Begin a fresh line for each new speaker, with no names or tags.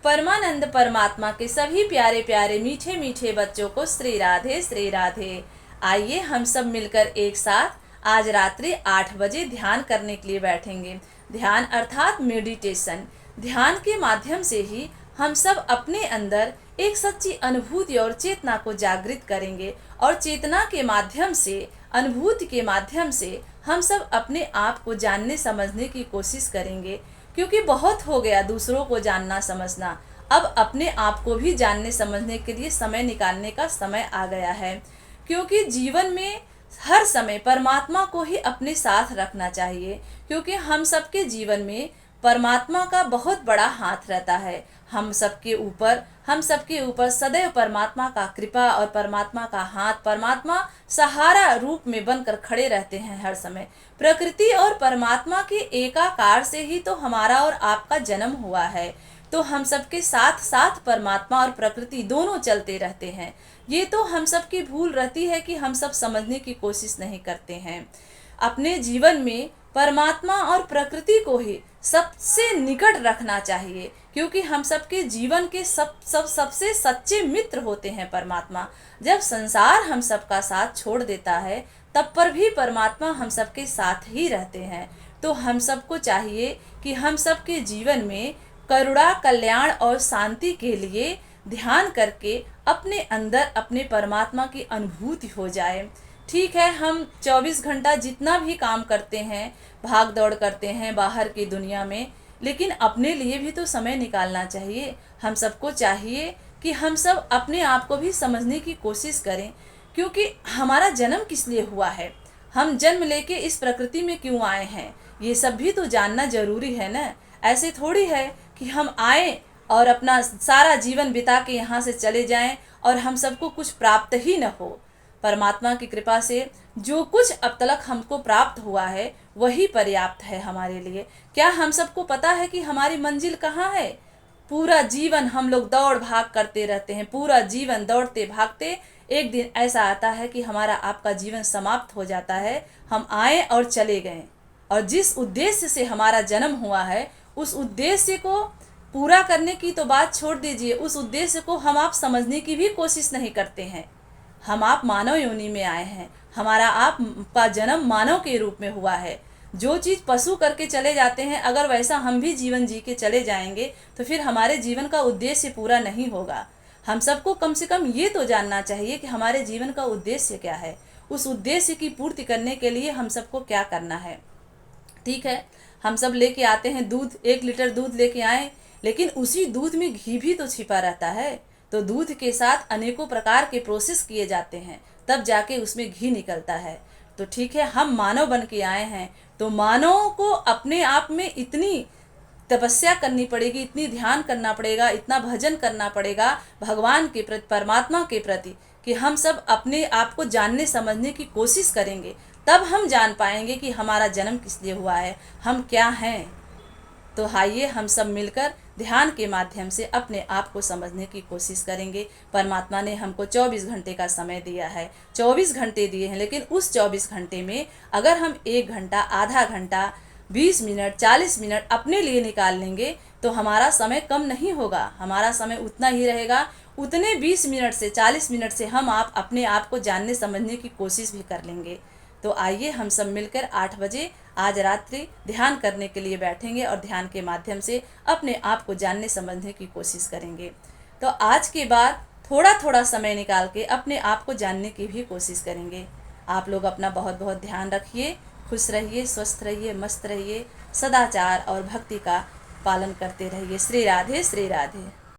परमानंद परमात्मा के सभी प्यारे प्यारे मीठे मीठे बच्चों को श्री राधे श्री राधे। आइए हम सब मिलकर एक साथ आज रात्रि 8 बजे ध्यान करने के लिए बैठेंगे। ध्यान अर्थात मेडिटेशन। ध्यान के माध्यम से ही हम सब अपने अंदर एक सच्ची अनुभूति और चेतना को जागृत करेंगे और चेतना के माध्यम से, अनुभूति के माध्यम से हम सब अपने आप को जानने समझने की कोशिश करेंगे। क्योंकि बहुत हो गया दूसरों को जानना समझना, अब अपने आप को भी जानने समझने के लिए समय निकालने का समय आ गया है। क्योंकि जीवन में हर समय परमात्मा को ही अपने साथ रखना चाहिए, क्योंकि हम सबके जीवन में परमात्मा का बहुत बड़ा हाथ रहता है। हम सबके ऊपर सदैव परमात्मा का कृपा और परमात्मा का हाथ, परमात्मा सहारा रूप में बनकर खड़े रहते हैं हर समय। प्रकृति और परमात्मा के एकाकार से ही तो हमारा और आपका जन्म हुआ है, तो हम सबके साथ साथ परमात्मा और प्रकृति दोनों चलते रहते हैं। ये तो हम सब की भूल रहती है कि हम सब समझने की कोशिश नहीं करते हैं। अपने जीवन में परमात्मा और प्रकृति को ही सबसे निकट रखना चाहिए, क्योंकि हम सबके जीवन के सबसे सच्चे मित्र होते हैं परमात्मा। जब संसार हम सबका साथ छोड़ देता है तब पर भी परमात्मा हम सबके साथ ही रहते हैं। तो हम सबको चाहिए कि हम सबके जीवन में करुणा, कल्याण और शांति के लिए ध्यान करके अपने अंदर अपने परमात्मा की अनुभूति हो जाए। ठीक है, हम 24 घंटा जितना भी काम करते हैं, भाग दौड़ करते हैं बाहर की दुनिया में, लेकिन अपने लिए भी तो समय निकालना चाहिए। हम सबको चाहिए कि हम सब अपने आप को भी समझने की कोशिश करें, क्योंकि हमारा जन्म किस लिए हुआ है, हम जन्म लेके इस प्रकृति में क्यों आए हैं, ये सब भी तो जानना जरूरी है ना। ऐसे थोड़ी है कि हम आए और अपना सारा जीवन बिता के यहाँ से चले जाएं और हम सबको कुछ प्राप्त ही न हो। परमात्मा की कृपा से जो कुछ अब तक हमको प्राप्त हुआ है वही पर्याप्त है हमारे लिए। क्या हम सबको पता है कि हमारी मंजिल कहाँ है? पूरा जीवन हम लोग दौड़ भाग करते रहते हैं, पूरा जीवन दौड़ते भागते एक दिन ऐसा आता है कि हमारा आपका जीवन समाप्त हो जाता है। हम आए और चले गए, और जिस उद्देश्य से हमारा जन्म हुआ है उस उद्देश्य को पूरा करने की तो बात छोड़ दीजिए, उस उद्देश्य को हम आप समझने की भी कोशिश नहीं करते हैं। हम आप मानव योनि में आए हैं, हमारा आप का जन्म मानव के रूप में हुआ है। जो चीज़ पशु करके चले जाते हैं, अगर वैसा हम भी जीवन जी के चले जाएंगे तो फिर हमारे जीवन का उद्देश्य पूरा नहीं होगा। हम सबको कम से कम ये तो जानना चाहिए कि हमारे जीवन का उद्देश्य क्या है, उस उद्देश्य की पूर्ति करने के लिए हम सबको क्या करना है। ठीक है, हम सब लेके आते हैं दूध, 1 लीटर दूध लेके आए, लेकिन उसी दूध में घी भी तो छिपा रहता है। तो दूध के साथ अनेकों प्रकार के प्रोसेस किए जाते हैं, तब जाके उसमें घी निकलता है। तो ठीक है, हम मानव बन के आए हैं, तो मानव को अपने आप में इतनी तपस्या करनी पड़ेगी, इतनी ध्यान करना पड़ेगा, इतना भजन करना पड़ेगा भगवान के प्रति, परमात्मा के प्रति, कि हम सब अपने आप को जानने समझने की कोशिश करेंगे। तब हम जान पाएंगे कि हमारा जन्म किस लिए हुआ है, हम क्या हैं। तो आइए हम सब मिलकर ध्यान के माध्यम से अपने आप को समझने की कोशिश करेंगे। परमात्मा ने हमको 24 घंटे का समय दिया है, 24 घंटे दिए हैं, लेकिन उस 24 घंटे में अगर हम 1 घंटा, आधा घंटा, 20 मिनट, 40 मिनट अपने लिए निकाल लेंगे तो हमारा समय कम नहीं होगा, हमारा समय उतना ही रहेगा। उतने 20 मिनट से 40 मिनट से हम आप अपने आप को जानने समझने की कोशिश भी कर लेंगे। तो आइए हम सब मिलकर 8 बजे आज रात्रि ध्यान करने के लिए बैठेंगे और ध्यान के माध्यम से अपने आप को जानने समझने की कोशिश करेंगे। तो आज के बाद थोड़ा थोड़ा समय निकाल के अपने आप को जानने की भी कोशिश करेंगे। आप लोग अपना बहुत बहुत ध्यान रखिए, खुश रहिए, स्वस्थ रहिए, मस्त रहिए, सदाचार और भक्ति का पालन करते रहिए। श्री राधे श्री राधे।